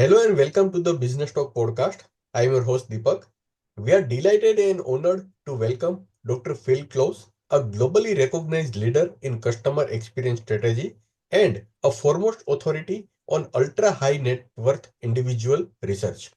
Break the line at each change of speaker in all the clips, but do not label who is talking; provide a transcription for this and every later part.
Hello and welcome to the Business Talk podcast. I am your host Deepak. We are delighted and honored to welcome Dr. Phil Klaus, a globally recognized leader in customer experience strategy and a foremost authority on ultra high net worth individual research.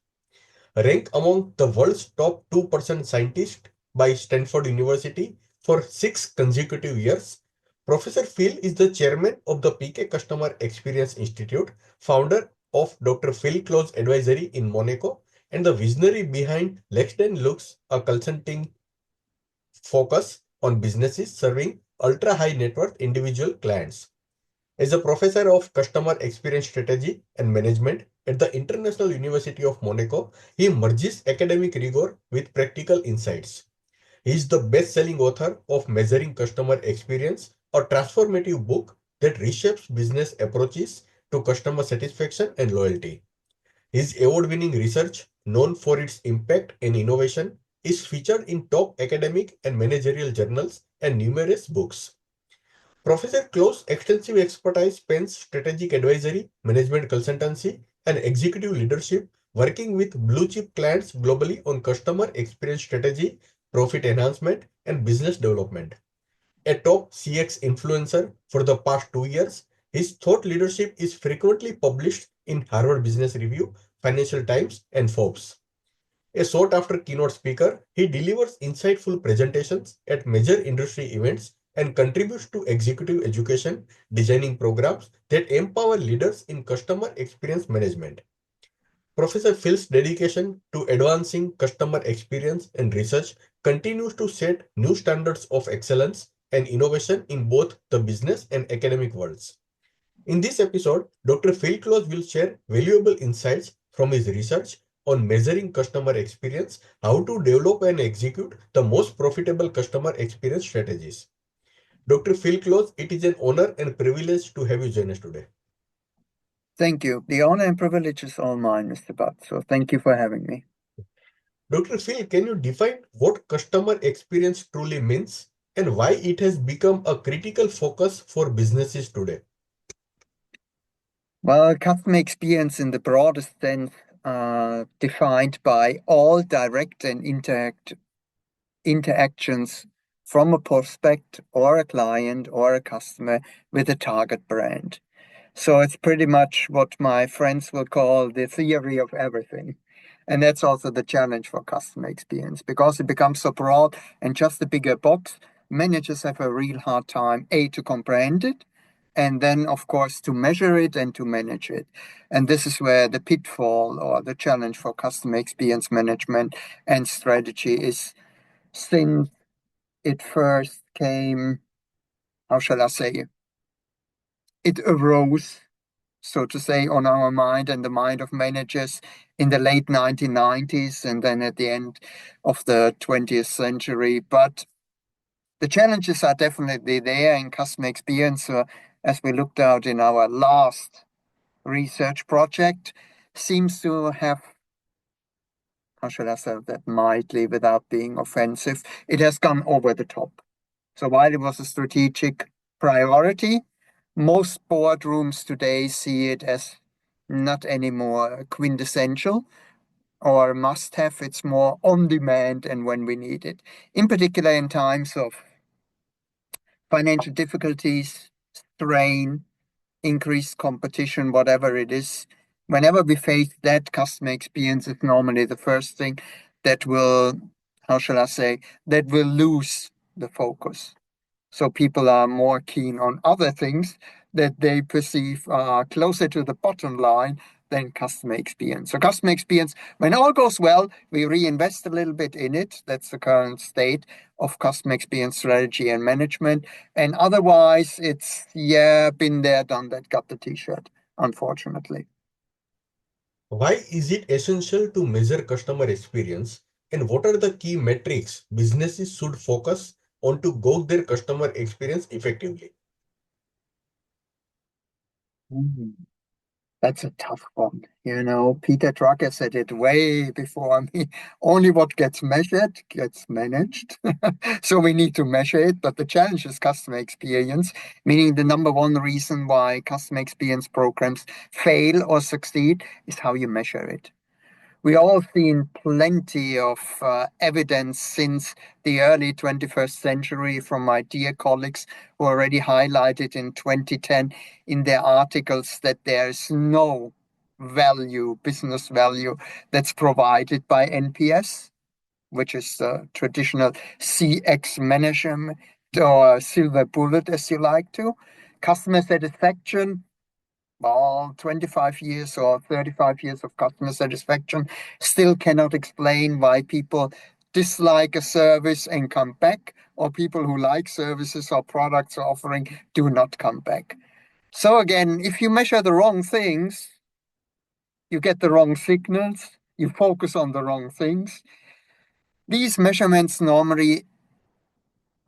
Ranked among the world's top 2% scientists by Stanford University for 6 consecutive years, Professor Phil is the chairman of the PK Customer Experience Institute, founder of Dr. Phil Klaus Advisory in Monaco, and the visionary behind Lexden Luxe, a consulting focus on businesses serving ultra high net worth individual clients. As a professor of customer experience strategy and management at the International University of Monaco, he merges academic rigor with practical insights. He is the best-selling author of Measuring Customer Experience, a transformative book that reshapes business approaches to customer satisfaction and loyalty. His award-winning research, known for its impact and innovation, is featured in top academic and managerial journals and numerous books. Professor Klaus' extensive expertise spans strategic advisory, management consultancy, and executive leadership, working with blue-chip clients globally on customer experience strategy, profit enhancement, and business development. A top CX influencer for the past 2 years, his thought leadership is frequently published in Harvard Business Review, Financial Times, and Forbes. A sought-after keynote speaker, he delivers insightful presentations at major industry events and contributes to executive education, designing programs that empower leaders in customer experience management. Professor Phil's dedication to advancing customer experience and research continues to set new standards of excellence and innovation in both the business and academic worlds. In this episode, Dr. Phil Klaus will share valuable insights from his research on measuring customer experience, how to develop and execute the most profitable customer experience strategies. Dr. Phil Klaus, it is an honor and privilege to have you join us today.
Thank you. The honor and privilege is all mine, Mr. Butt. So thank you for having me.
Dr. Phil, can you define what customer experience truly means and why it has become a critical focus for businesses today?
Well, customer experience in the broadest sense defined by all direct and interactions from a prospect or a client or a customer with a target brand. So it's pretty much what my friends will call the theory of everything. And that's also the challenge for customer experience because it becomes so broad and just a bigger box. Managers have a real hard time, to comprehend it, and then, of course, to measure it and to manage it. And this is where the pitfall or the challenge for customer experience management and strategy is, since it first came, how shall I say, it arose, so to say, on our mind and the mind of managers in the late 1990s and then at the end of the 20th century. But the challenges are definitely there in customer experience. As we looked out in our last research project, seems to have, how should I say that mildly without being offensive, it has gone over the top. So while it was a strategic priority, most boardrooms today see it as not anymore quintessential or must have. It's more on demand and when we need it. In particular, in times of financial difficulties, strain, increased competition, whatever it is. Whenever we face that, customer experience is normally the first thing that will, how shall I say, that will lose the focus. So people are more keen on other things that they perceive are closer to the bottom line than customer experience. So customer experience, when all goes well, we reinvest a little bit in it. That's the current state of customer experience strategy and management. And otherwise, it's, been there, done that, got the t-shirt, unfortunately.
Why is it essential to measure customer experience, and what are the key metrics businesses should focus on to gauge their customer experience effectively?
That's a tough one. Peter Drucker said it way before me. Only what gets measured gets managed. So we need to measure it. But the challenge is customer experience, meaning the number one reason why customer experience programs fail or succeed is how you measure it. We all seen plenty of evidence since the early 21st century from my dear colleagues who already highlighted in 2010 in their articles that there's no value, business value, that's provided by NPS, which is the traditional CX management or silver bullet, as you like to. Customer satisfaction, well, 25 years or 35 years of customer satisfaction still cannot explain why people dislike a service and come back, or people who like services or products or offering do not come back. So again, if you measure the wrong things, you get the wrong signals, you focus on the wrong things. These measurements normally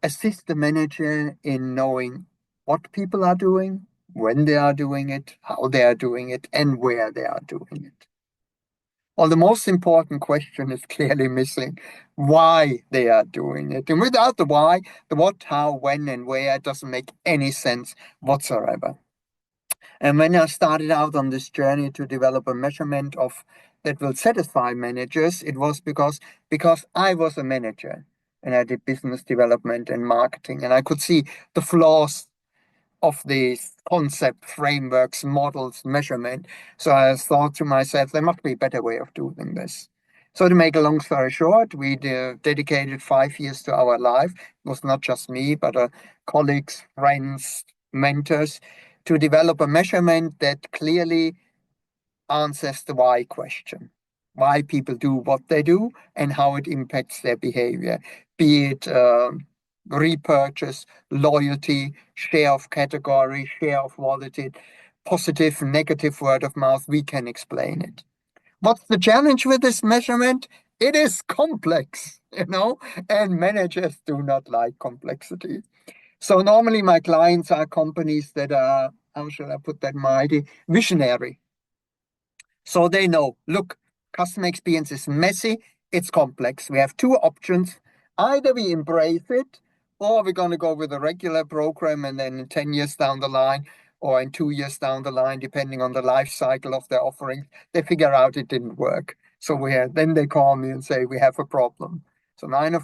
assist the manager in knowing what people are doing, when they are doing it, how they are doing it, and where they are doing it. Well, the most important question is clearly missing: why they are doing it. And without the why, the what, how, when, and where doesn't make any sense whatsoever. And when I started out on this journey to develop a measurement of that will satisfy managers, it was because I was a manager and I did business development and marketing, and I could see the flaws of these concept frameworks, models, measurement. So I thought to myself, there must be a better way of doing this. So to make a long story short, we dedicated 5 years to our life. It was not just me, but colleagues, friends, mentors, to develop a measurement that clearly answers the why question. Why people do what they do and how it impacts their behavior, be it repurchase, loyalty, share of category, share of wallet, positive, negative word of mouth. We can explain it. What's the challenge with this measurement? It is complex, and managers do not like complexity. So normally my clients are companies that are, how shall I put that, mighty, visionary. So they know, look, customer experience is messy, it's complex. We have two options. Either we embrace it, or we're going to go with a regular program, and then in 10 years down the line, or in 2 years down the line, depending on the life cycle of their offerings, they figure out it didn't work. So then they call me and say, we have a problem. So 9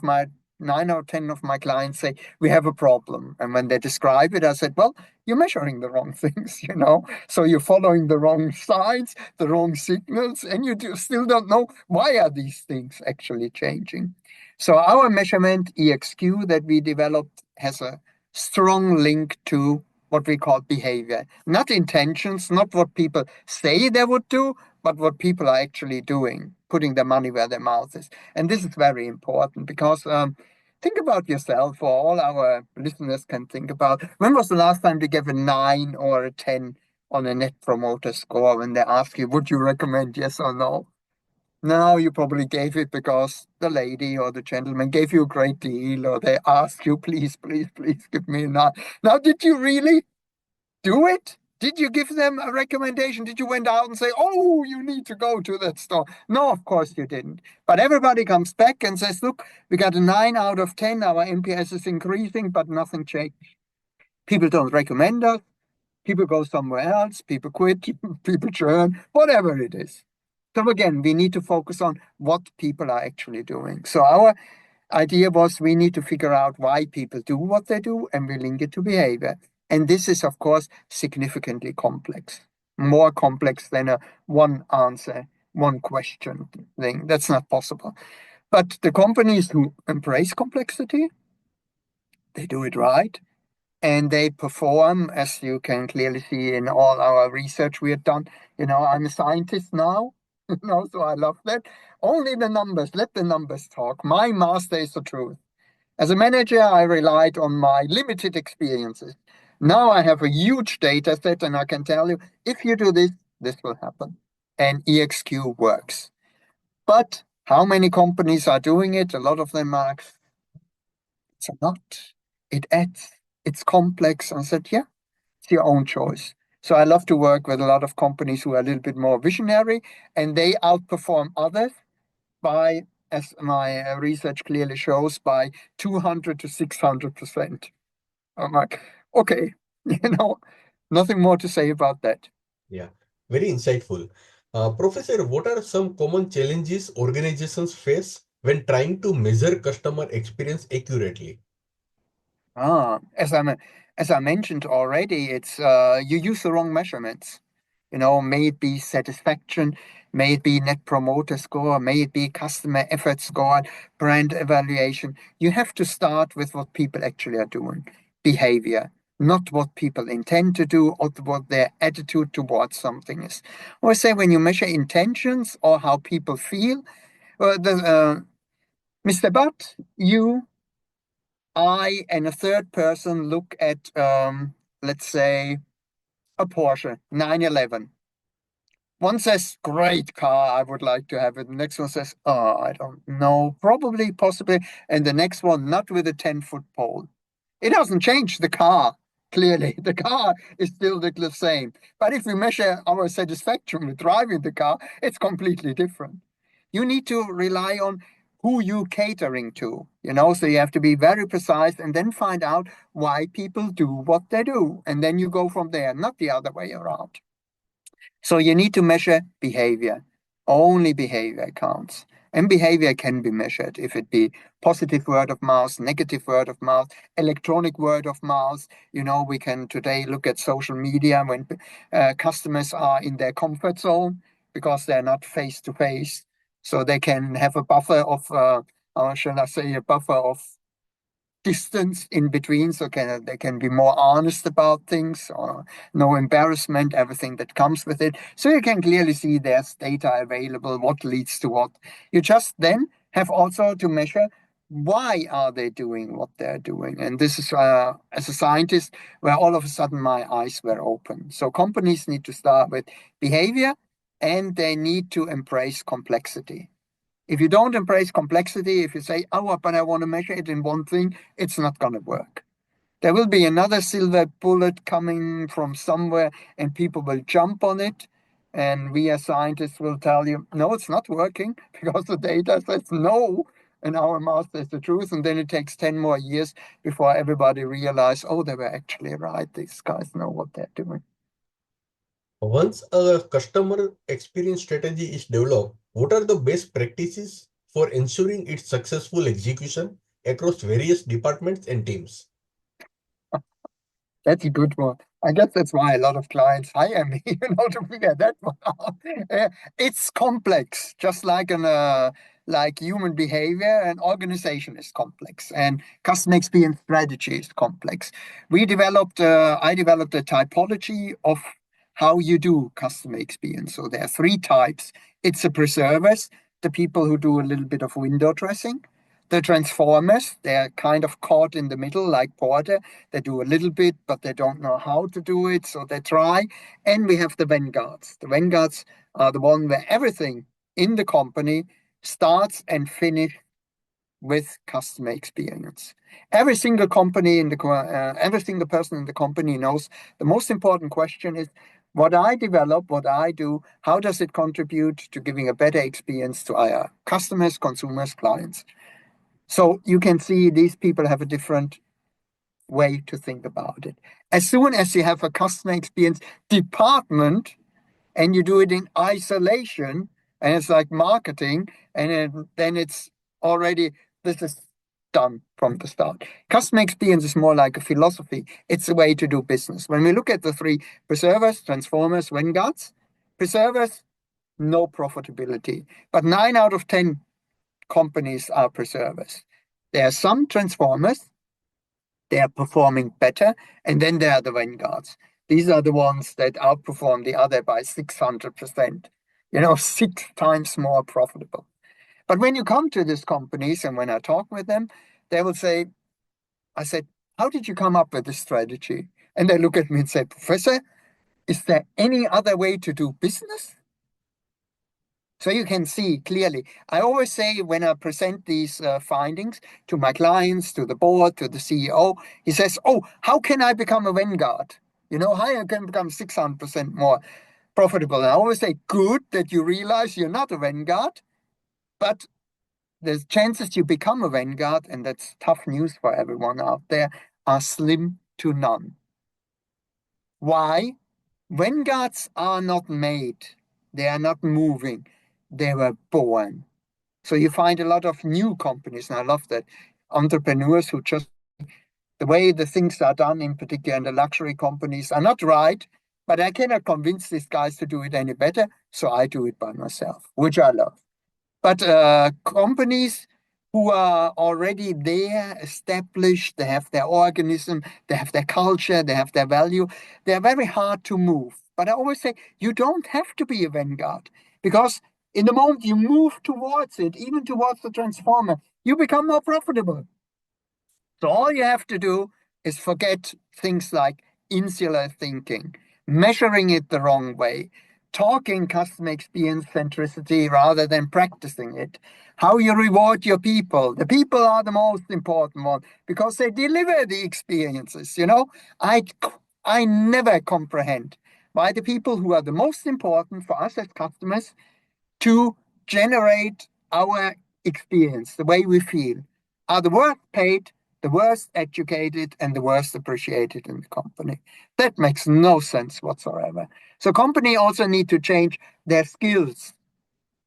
or 10 of my clients say, we have a problem. And when they describe it, I said, well, you're measuring the wrong things, So you're following the wrong signs, the wrong signals, and you still don't know why are these things actually changing. So our measurement, EXQ, that we developed has a strong link to what we call behavior. Not intentions, not what people say they would do, but what people are actually doing, putting their money where their mouth is. And this is very important because think about yourself, or all our listeners can think about, when was the last time you gave a 9 or a 10 on a net promoter score when they ask you, would you recommend yes or no? Now you probably gave it because the lady or the gentleman gave you a great deal, or they asked you, please, please, please give me a 9. Now, did you really do it? Did you give them a recommendation? Did you went out and say, oh, you need to go to that store? No, of course you didn't. But everybody comes back and says, look, we got a 9 out of 10. Our NPS is increasing, but nothing changed. People don't recommend us. People go somewhere else. People quit. People churn, whatever it is. So again, we need to focus on what people are actually doing. So our idea was we need to figure out why people do what they do, and we link it to behavior. And this is, of course, significantly complex, more complex than a one answer, one question thing. That's not possible. But the companies who embrace complexity, they do it right. And they perform, as you can clearly see in all our research we have done. I'm a scientist now, so I love that. Only the numbers, let the numbers talk. My master is the truth. As a manager, I relied on my limited experiences. Now I have a huge data set, and I can tell you, if you do this, this will happen. And EXQ works. But how many companies are doing it? A lot of them are, it's not. It adds, it's complex. I said, yeah, it's your own choice. So I love to work with a lot of companies who are a little bit more visionary, and they outperform others by, as my research clearly shows, by 200 to 600%. I'm like, okay, nothing more to say about that.
Yeah, very insightful. Professor, what are some common challenges organizations face when trying to measure customer experience accurately?
Ah, as I mentioned already, it's you use the wrong measurements. May it be satisfaction, may it be net promoter score, may it be customer effort score, brand evaluation. You have to start with what people actually are doing, behavior, not what people intend to do or what their attitude towards something is. Or say when you measure intentions or how people feel, Mr. Butt, you, I, and a third person look at, let's say, a Porsche 911. One says, great car, I would like to have it. The next one says, oh, I don't know, probably, possibly. And the next one, not with a 10-foot pole. It doesn't change the car, clearly. The car is still the same. But if we measure our satisfaction with driving the car, it's completely different. You need to rely on who you're catering to, so you have to be very precise and then find out why people do what they do. And then you go from there, not the other way around. So you need to measure behavior. Only behavior counts. And behavior can be measured if it be positive word of mouth, negative word of mouth, electronic word of mouth. We can today look at social media when customers are in their comfort zone because they're not face to face. So they can have a buffer of, how shall I say, a buffer of distance in between, so they can be more honest about things, or no embarrassment, everything that comes with it. So you can clearly see there's data available, what leads to what. You just then have also to measure why are they doing what they're doing. And this is, as a scientist, where all of a sudden my eyes were open. So companies need to start with behavior, and they need to embrace complexity. If you don't embrace complexity, if you say, oh, but I want to measure it in one thing, it's not going to work. There will be another silver bullet coming from somewhere and people will jump on it. And we as scientists will tell you, no, it's not working because the data says no. And our mouth says the truth. And then it takes 10 more years before everybody realizes, oh, they were actually right. These guys know what they're doing.
Once a customer experience strategy is developed, what are the best practices for ensuring its successful execution across various departments and teams?
That's a good one. I guess that's why a lot of clients hire me, to figure that one out. It's complex, just like like human behavior, and organization is complex, and customer experience strategy is complex. I developed a typology of how you do customer experience. So there are three types. It's the preservers, the people who do a little bit of window dressing. The transformers, they're kind of caught in the middle, like Porter. They do a little bit, but they don't know how to do it, so they try. And we have the vanguards. The vanguards are the one where everything in the company starts and finishes with customer experience. Every single every single person in the company knows the most important question is what I develop, what I do, how does it contribute to giving a better experience to our customers, consumers, clients? So you can see these people have a different way to think about it. As soon as you have a customer experience department and you do it in isolation, and it's like marketing, and then it's already, this is done from the start. Customer experience is more like a philosophy. It's a way to do business. When we look at the three preservers, transformers, vanguards, preservers, no profitability. But 9 out of 10 companies are preservers. There are some transformers, they are performing better, and then there are the vanguards. These are the ones that outperform the other by 600%, 6 times more profitable. But when you come to these companies and when I talk with them, they will say, I said, how did you come up with this strategy? And they look at me and say, Professor, is there any other way to do business? So you can see clearly. I always say when I present these findings to my clients, to the board, to the CEO, he says, oh, how can I become a vanguard? You know, how you can become 600% more profitable. And I always say, good that you realize you're not a vanguard, but the chances you become a vanguard, and that's tough news for everyone out there, are slim to none. Why? Vanguards are not made. They are not moving. They were born. So you find a lot of new companies, and I love that. Entrepreneurs who just, the way the things are done, in particular in the luxury companies, are not right, but I cannot convince these guys to do it any better, so I do it by myself, which I love. But companies who are already there, established, they have their organism, they have their culture, they have their value, they're very hard to move. But I always say you don't have to be a vanguard, because in the moment you move towards it, even towards the transformer, you become more profitable. So all you have to do is forget things like insular thinking, measuring it the wrong way, talking customer experience centricity rather than practicing it, how you reward your people. The people are the most important one because they deliver the experiences. You know, I never comprehend why the people who are the most important for us as customers to generate our experience, the way we feel, are the worst paid, the worst educated, and the worst appreciated in the company. That makes no sense whatsoever. So company also need to change their skills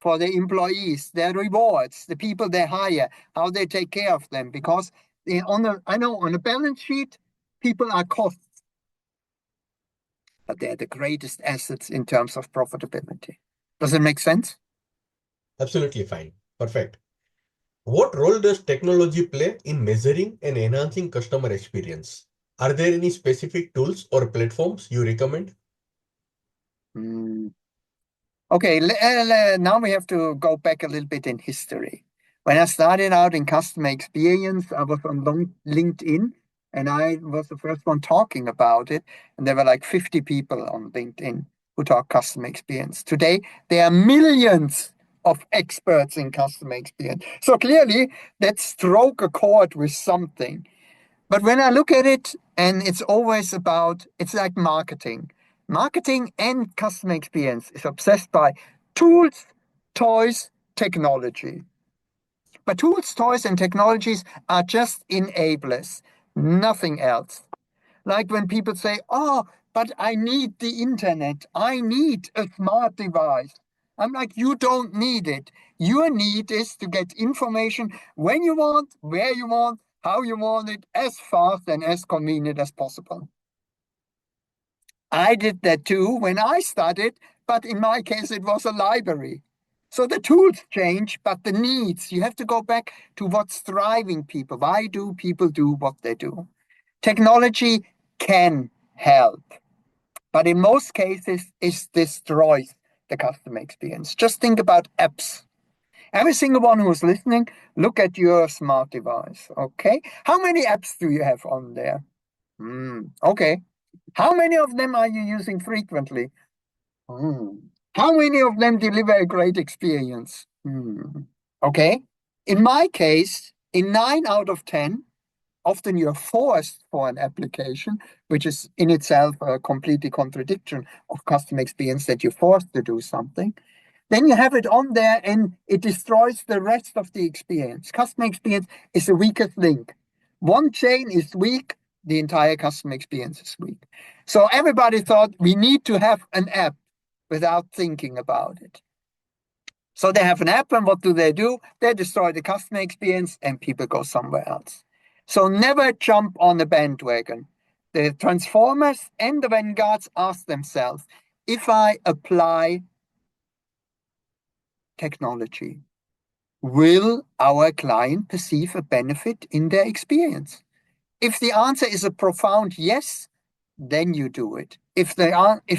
for the employees, their rewards, the people they hire, how they take care of them. Because I know on a balance sheet, people are costs, but they're the greatest assets in terms of profitability. Does it make sense?
Absolutely fine. Perfect. What role does technology play in measuring and enhancing customer experience? Are there any specific tools or platforms you recommend?
Mm. Okay, now we have to go back a little bit in history. When I started out in customer experience, I was on LinkedIn, and I was the first one talking about it. And there were like 50 people on LinkedIn who talk customer experience. Today, there are millions of experts in customer experience. So clearly, that struck a chord with something. But when I look at it, and it's always about, it's like marketing. Marketing and customer experience is obsessed by tools, toys, technology. But tools, toys, and technologies are just enablers, nothing else. Like when people say, oh, but I need the internet, I need a smart device. I'm like, you don't need it. Your need is to get information when you want, where you want, how you want it, as fast and as convenient as possible. I did that too when I studied, but in my case, it was a library. So the tools change, but the needs, you have to go back to what's driving people. Why do people do what they do? Technology can help, but in most cases, it destroys the customer experience. Just think about apps. Every single one who's listening, look at your smart device. Okay. How many apps do you have on there? Okay. How many of them are you using frequently? Hmm. How many of them deliver a great experience? Okay. In my case, in 9 out of 10, often you're forced for an application, which is in itself a completely contradiction of customer experience that you're forced to do something. Then you have it on there and it destroys the rest of the experience. Customer experience is the weakest link. One chain is weak, the entire customer experience is weak. So everybody thought we need to have an app without thinking about it. So they have an app, and what do? They destroy the customer experience and people go somewhere else. So never jump on the bandwagon. The transformers and the vanguards ask themselves, if I apply technology, will our client perceive a benefit in their experience? If the answer is a profound yes, then you do it. If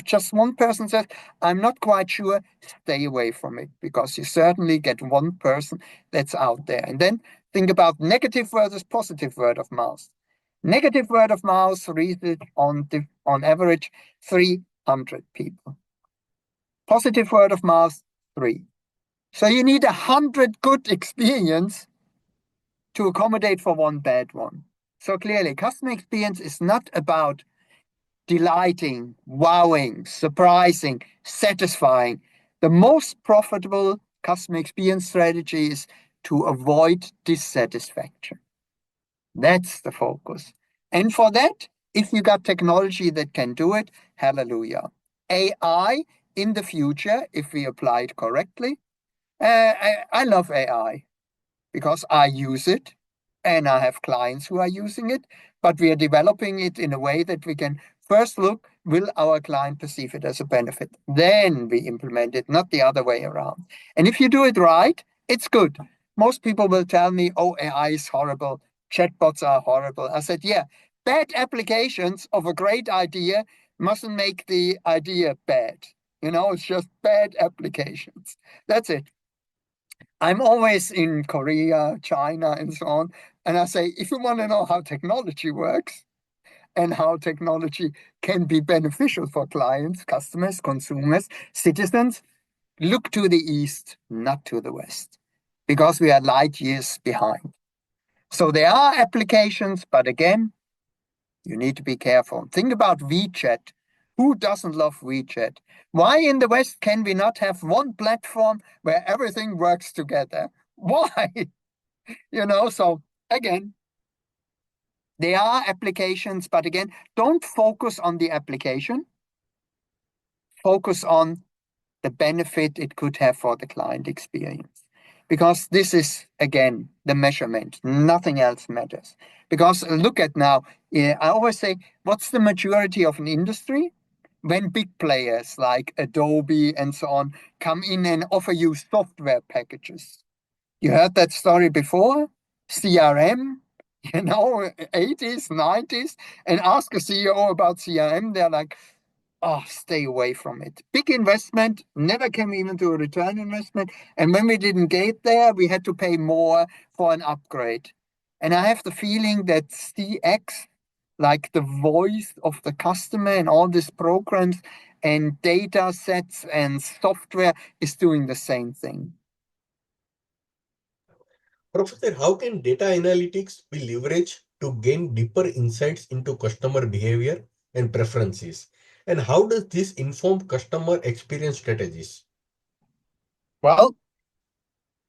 just one person says, I'm not quite sure, stay away from it, because you certainly get one person that's out there. And then think about negative versus positive word of mouth. Negative word of mouth reaches on average 300 people. Positive word of mouth, 3. So you need 100 good experience to accommodate for one bad one. So clearly, customer experience is not about delighting, wowing, surprising, satisfying. The most profitable customer experience strategy is to avoid dissatisfaction. That's the focus. And for that, if you got technology that can do it, hallelujah. AI in the future, if we apply it correctly, I love AI because I use it and I have clients who are using it, but we are developing it in a way that we can first look, will our client perceive it as a benefit? Then we implement it, not the other way around. And if you do it right, it's good. Most people will tell me, oh, AI is horrible. Chatbots are horrible. I said, yeah, bad applications of a great idea mustn't make the idea bad. It's just bad applications. That's it. I'm always in Korea, China, and so on. And I say, if you want to know how technology works and how technology can be beneficial for clients, customers, consumers, citizens, look to the East, not to the West, because we are light years behind. So there are applications, but again, you need to be careful. Think about WeChat. Who doesn't love WeChat? Why in the West can we not have one platform where everything works together? Why? So again, there are applications, but again, don't focus on the application. Focus on the benefit it could have for the client experience. Because this is, again, the measurement. Nothing else matters. Because look at now, I always say, what's the maturity of an industry? When big players like Adobe and so on come in and offer you software packages. You heard that story before? CRM, 80s, 90s, and ask a CEO about CRM. They're like, oh, stay away from it. Big investment, never came even to a return investment. And when we didn't get there, we had to pay more for an upgrade. And I have the feeling that CX, like the voice of the customer and all these programs and data sets and software, is doing the same thing.
Professor, how can data analytics be leveraged to gain deeper insights into customer behavior and preferences? And how does this inform customer experience strategies?
Well,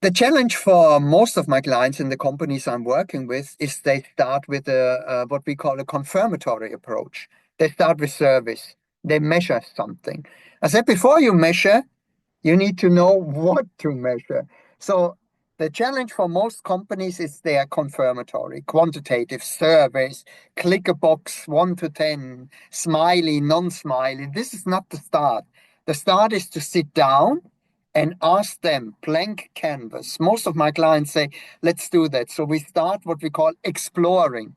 the challenge for most of my clients in the companies I'm working with is they start with what we call a confirmatory approach. They start with service. They measure something. I said, before you measure, you need to know what to measure. So the challenge for most companies is they are confirmatory, quantitative surveys, click a box 1 to 10, smiley, non-smiley. This is not the start. The start is to sit down and ask them, blank canvas. Most of my clients say, let's do that. So we start what we call exploring.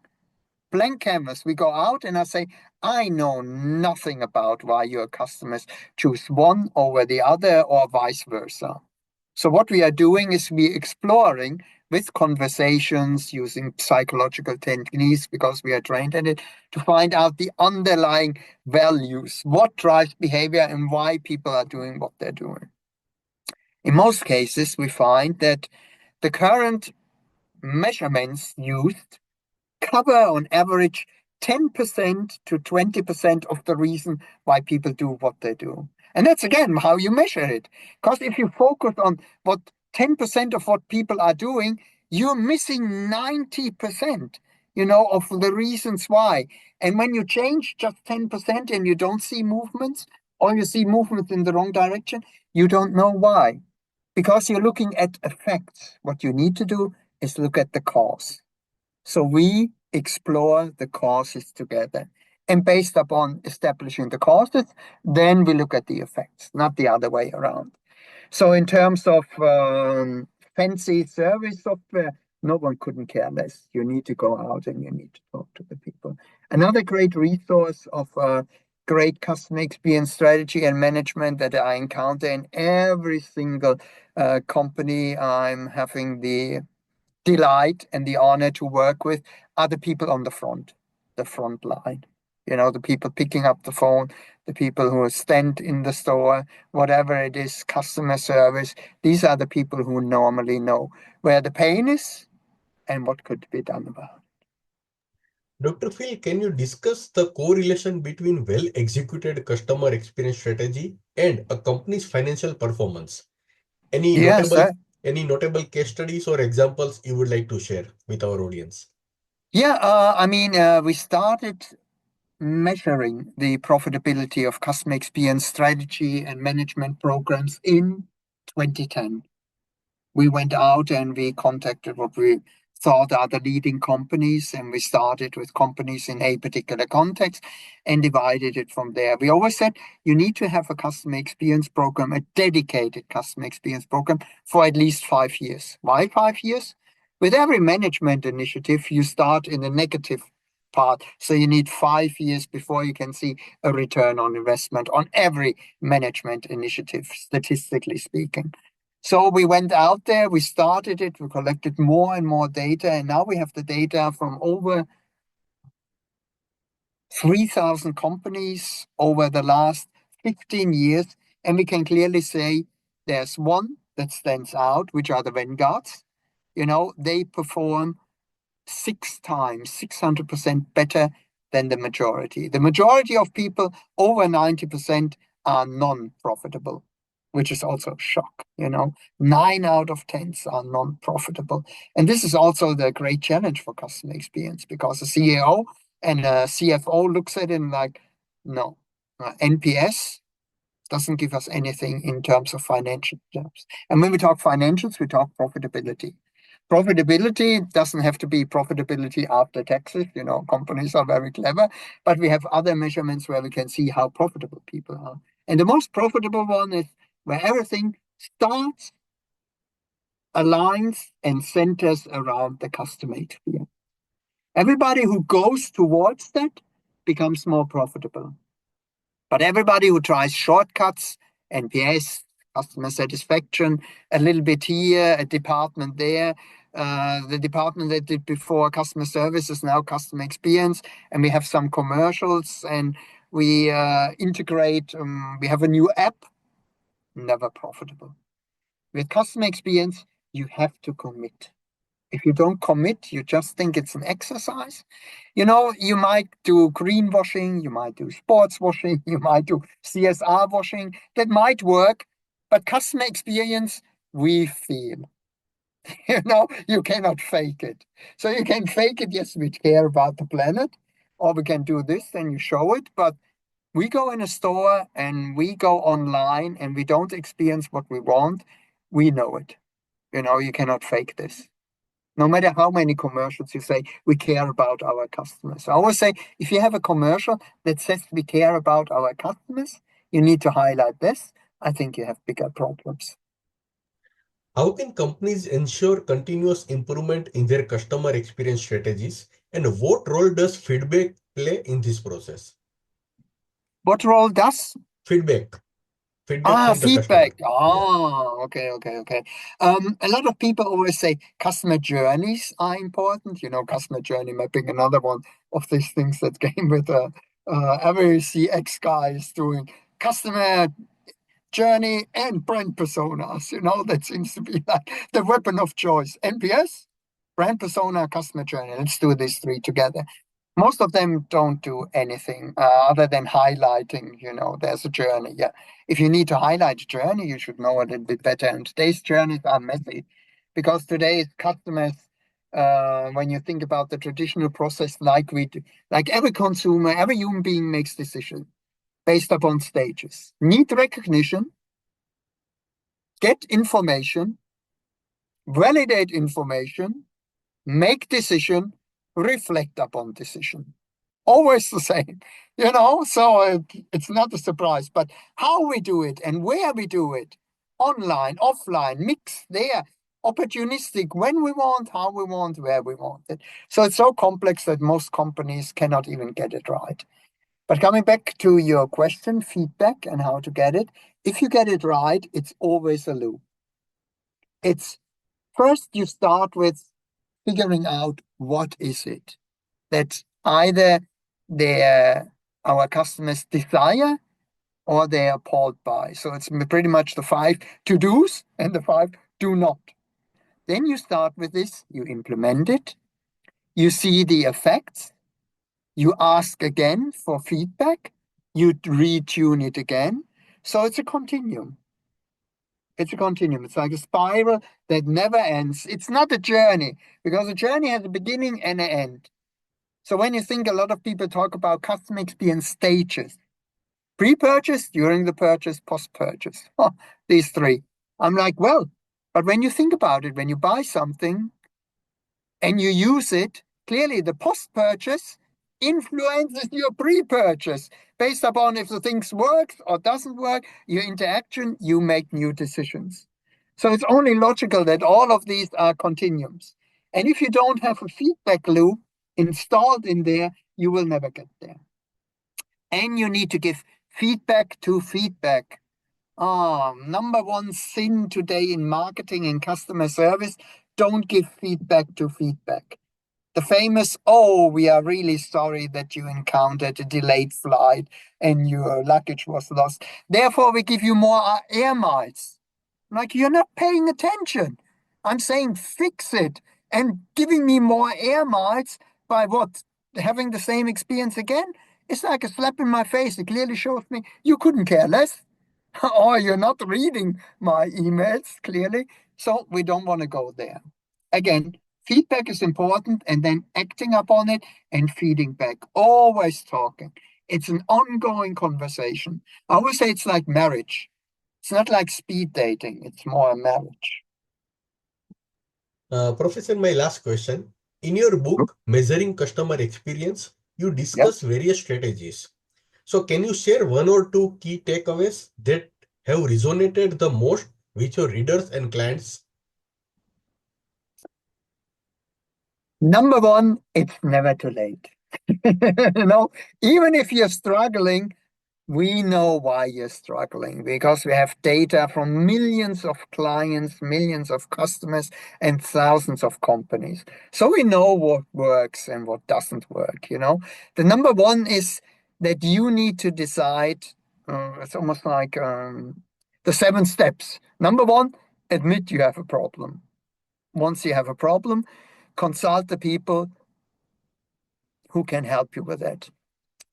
Blank canvas. We go out and I say, I know nothing about why your customers choose one over the other or vice versa. So what we are doing is we exploring with conversations using psychological techniques because we are trained in it to find out the underlying values, what drives behavior and why people are doing what they're doing. In most cases, we find that the current measurements used cover on average 10% to 20% of the reason why people do what they do. And that's again how you measure it. Because if you focus on what 10% of what people are doing, you're missing 90%, of the reasons why. And when you change just 10% and you don't see movements, or you see movements in the wrong direction, you don't know why. Because you're looking at effects. What you need to do is look at the cause. So we explore the causes together. And based upon establishing the causes, then we look at the effects, not the other way around. So in terms of fancy service software, no one couldn't care less. You need to go out and you need to talk to the people. Another great resource of great customer experience strategy and management that I encounter in every single company I'm having the delight and the honor to work with are the people on the front line. The people picking up the phone, the people who stand in the store, whatever it is, customer service. These are the people who normally know where the pain is and what could be done about it.
Dr. Phil, can you discuss the correlation between well-executed customer experience strategy and a company's financial performance? Any
Yes,
notable any notable case studies or examples you would like to share with our audience?
yeah. We started measuring the profitability of customer experience strategy and management programs in 2010. We went out and we contacted what we thought are the leading companies, and we started with companies in a particular context and divided it from there. We always said you need to have a customer experience program, a dedicated customer experience program for at least 5 years. Why 5 years? With every management initiative, you start in the negative part. So you need 5 years before you can see a return on investment on every management initiative, statistically speaking. So we went out there, we started it, we collected more and more data, and now we have the data from over 3,000 companies over the last 15 years. And we can clearly say there's one that stands out, which are the vanguards. They perform 600% better than the majority. The majority of people, over 90%, are non-profitable, which is also a shock. 9 out of 10 are non-profitable. And this is also the great challenge for customer experience, because a CEO and a CFO looks at it and like, no, NPS doesn't give us anything in terms of financial terms. And when we talk financials, we talk profitability. Profitability doesn't have to be profitability after taxes. Companies are very clever, but we have other measurements where we can see how profitable people are. And the most profitable one is where everything starts, aligns, and centers around the customer experience. Everybody who goes towards that becomes more profitable. But everybody who tries shortcuts, NPS, customer satisfaction, a little bit here, a department there, the department that did before customer service is now customer experience, and we have some commercials, and we integrate, we have a new app, never profitable. With customer experience, you have to commit. If you don't commit, you just think it's an exercise. You might do greenwashing, you might do sports washing, you might do CSR washing. That might work, but customer experience, we feel. You cannot fake it. So you can fake it, yes, we care about the planet, or we can do this, then you show it. But we go in a store and we go online and we don't experience what we want, we know it. You cannot fake this. No matter how many commercials you say, we care about our customers. I always say, if you have a commercial that says we care about our customers, you need to highlight this. I think you have bigger problems.
How can companies ensure continuous improvement in their customer experience strategies, and what role does feedback play in this process?
What role does
Feedback. Feedback from the
feedback?
customer. Yeah.
Okay. A lot of people always say customer journeys are important. Customer journey mapping, another one of these things that came with every CX guy is doing customer journey and brand personas. That seems to be like the weapon of choice. NPS, brand persona, customer journey. Let's do these three together. Most of them don't do anything other than highlighting, there's a journey. Yeah. If you need to highlight a journey, you should know a little bit better. And today's journeys are messy because today's customers, when you think about the traditional process, like we do, like every consumer, every human being makes decisions based upon stages. Need recognition, get information, validate information, make decision, reflect upon decision. Always the same, so it's not a surprise. But how we do it and where we do it, online, offline, mix there, opportunistic, when we want, how we want, where we want it. So it's so complex that most companies cannot even get it right. But coming back to your question, feedback and how to get it, if you get it right, it's always a loop. It's first you start with figuring out what is it that either our customers desire or they are appalled by. So it's pretty much the 5 to-dos and the 5 do not. Then you start with this, you implement it, you see the effects, You ask again for feedback. You retune it again. So it's a continuum. It's a continuum. It's like a spiral that never ends. It's not a journey, because a journey has a beginning and an end. So when you think, a lot of people talk about customer experience stages: pre-purchase, during the purchase, post-purchase. Oh, these three. I'm like, well, but when you think about it, when you buy something and you use it, clearly the post-purchase influences your pre-purchase. Based upon if the things works or doesn't work, your interaction, you make new decisions. So it's only logical that all of these are continuums. And if you don't have a feedback loop installed in there, you will never get there. And you need to give feedback to feedback. Number one sin today in marketing and customer service: don't give feedback to feedback. The famous, oh, we are really sorry that you encountered a delayed flight and your luggage was lost. Therefore, we give you more air miles. Like, you're not paying attention. I'm saying fix it. And giving me more air miles by what? Having the same experience again? It's like a slap in my face. It clearly shows me you couldn't care less. Or you're not reading my emails clearly. So we don't want to go there. Again, feedback is important, and then acting upon it and feeding back. Always talking. It's an ongoing conversation. I always say it's like marriage. It's not like speed dating, it's more a marriage.
Professor, my last question. In your book, Measuring Customer Experience, you
Yeah.
discuss various strategies. So, can you share one or two key takeaways that have resonated the most with your readers and clients?
Number one, it's never too late. You know, even if you're struggling, we know why you're struggling, because we have data from millions of clients, millions of customers, and thousands of companies. So we know what works and what doesn't work, you know. The number one is that you need to decide, it's almost like the 7 steps. Number one, admit you have a problem. Once you have a problem, consult the people who can help you with it.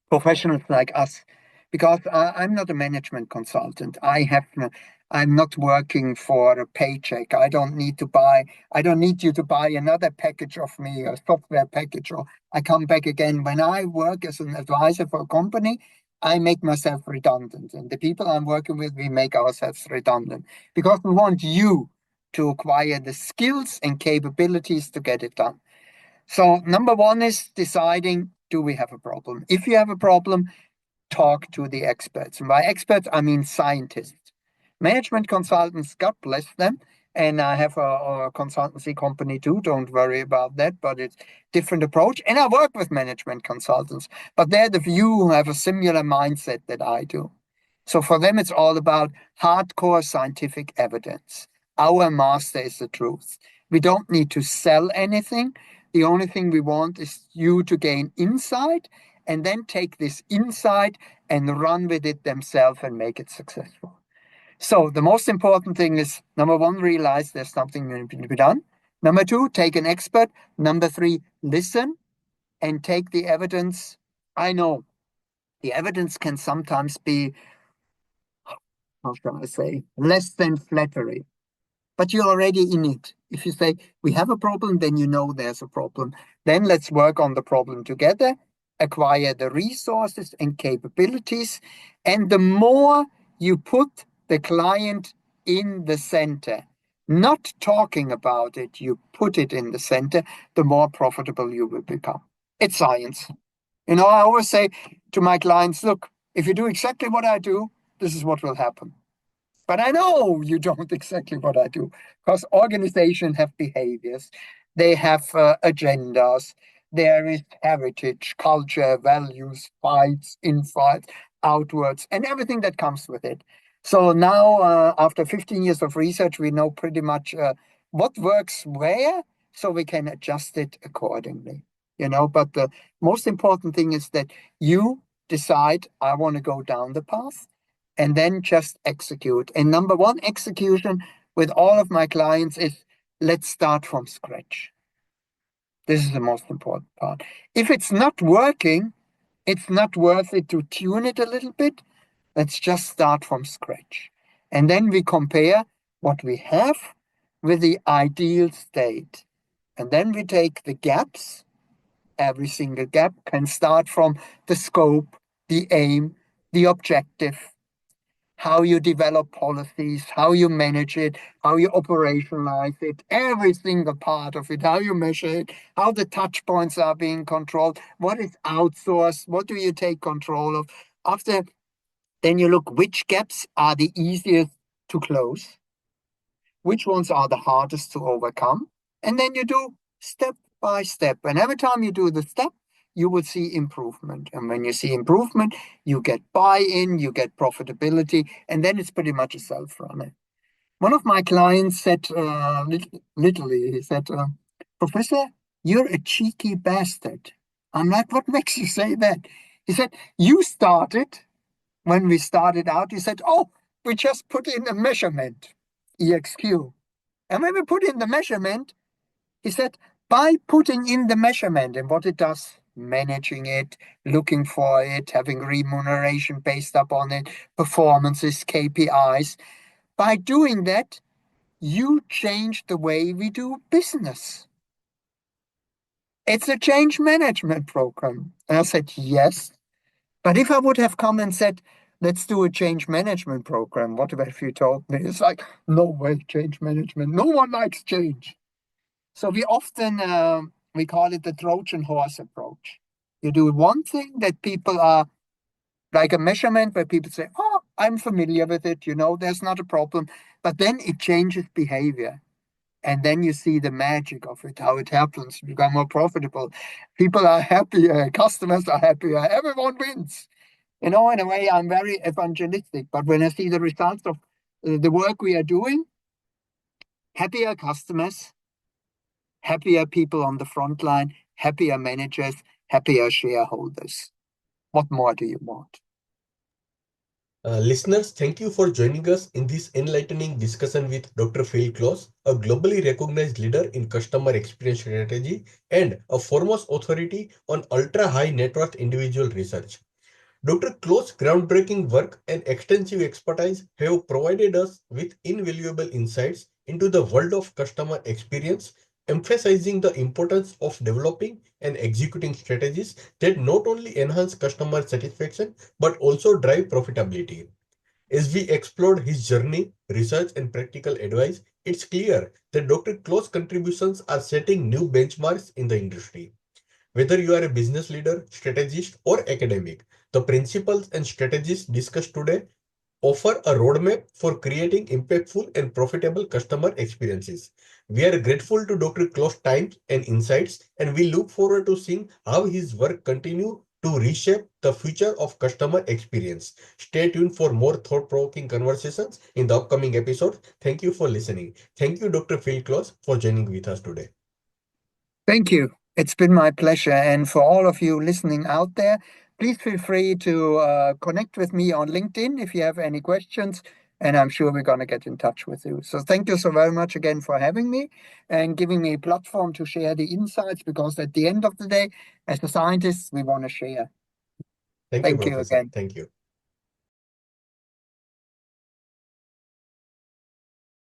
Professionals like us, because I'm not a management consultant. I'm not working for a paycheck. I don't need you to buy another package of me, a software package, or I come back again. When I work as an advisor for a company, I make myself redundant. And the people I'm working with, we make ourselves redundant, because we want you to acquire the skills and capabilities to get it done. So number one is deciding, do we have a problem? If you have a problem, talk to the experts. And by experts, I mean scientists. Management consultants, God bless them. And I have a consultancy company too. Don't worry about that, but it's different approach. And I work with management consultants, but they're the few who have a similar mindset that I do. So for them, it's all about hardcore scientific evidence. Our master is the truth. We don't need to sell anything. The only thing we want is you to gain insight, and then take this insight and run with it themselves and make it successful. So the most important thing is, number one, realize there's something that needs to be done. Number two, take an expert. Number three, listen and take the evidence. I know the evidence can sometimes be, how shall I say, less than flattery, but you're already in it. If you say, we have a problem, then you know there's a problem. Then let's work on the problem together, acquire the resources and capabilities. And the more you put the client in the center, not talking about it, you put it in the center, the more profitable you will become. It's science. You know, I always say to my clients, look, if you do exactly what I do, this is what will happen. But I know you don't exactly what I do, because organizations have behaviors, they have agendas, there is heritage, culture, values, fights, infights, outwards, and everything that comes with it. So now, after 15 years of research, we know pretty much what works where, so we can adjust it accordingly. You know, but the most important thing is that you decide, I want to go down the path, and then just execute. And number one execution with all of my clients is, let's start from scratch. This is the most important part. If it's not working, it's not worth it to tune it a little bit. Let's just start from scratch. And then we compare what we have with the ideal state. And then we take the gaps. Every single gap can start from the scope, the aim, the objective, how you develop policies, how you manage it, how you operationalize it, every single part of it, how you measure it, how the touch points are being controlled, what is outsourced, what do you take control of. After, then you look which gaps are the easiest to close, which ones are the hardest to overcome, and then you do step by step. And every time you do the step, you will see improvement. And when you see improvement, you get buy-in, you get profitability, and then it's pretty much a self-runner. One of my clients said, literally, he said, Professor, you're a cheeky bastard. I'm like, what makes you say that? He said, you started, when we started out, you said, oh, we just put in a measurement, EXQ. And when we put in the measurement, he said, by putting in the measurement and what it does, managing it, looking for it, having remuneration based upon it, performances, KPIs, by doing that, you change the way we do business. It's a change management program. And I said, yes. But if I would have come and said, let's do a change management program, what have you told me? It's like, no way, change management. No one likes change. So we often, we call it the Trojan horse approach. You do one thing that people are, like a measurement where people say, oh, I'm familiar with it, there's not a problem. But then it changes behavior. And then you see the magic of it, how it happens. You become more profitable. People are happier, customers are happier, everyone wins. In a way, I'm very evangelistic. But when I see the results of the work we are doing, happier customers, happier people on the front line, happier managers, happier shareholders. What more do you want?
Listeners, thank you for joining us in this enlightening discussion with Dr. Phil Klaus, a globally recognized leader in customer experience strategy and a foremost authority on ultra-high net worth individual research. Dr. Klaus' groundbreaking work and extensive expertise have provided us with invaluable insights into the world of customer experience, emphasizing the importance of developing and executing strategies that not only enhance customer satisfaction but also drive profitability. As we explored his journey, research, and practical advice, it's clear that Dr. Klaus' contributions are setting new benchmarks in the industry. Whether you are a business leader, strategist, or academic, the principles and strategies discussed today offer a roadmap for creating impactful and profitable customer experiences. We are grateful to Dr. Klaus' time and insights, and we look forward to seeing how his work continue to reshape the future of customer experience. Stay tuned for more thought-provoking conversations in the upcoming episodes. Thank you for listening. Thank you, Dr. Phil Klaus, for joining with us today.
Thank you. It's been my pleasure. And for all of you listening out there, please feel free to connect with me on LinkedIn if you have any questions. And I'm sure we're going to get in touch with you. So thank you so very much again for having me and giving me a platform to share the insights, because at the end of the day, as a scientist, we want to share.
Thank you,
Thank you
Professor.
again.
Thank you.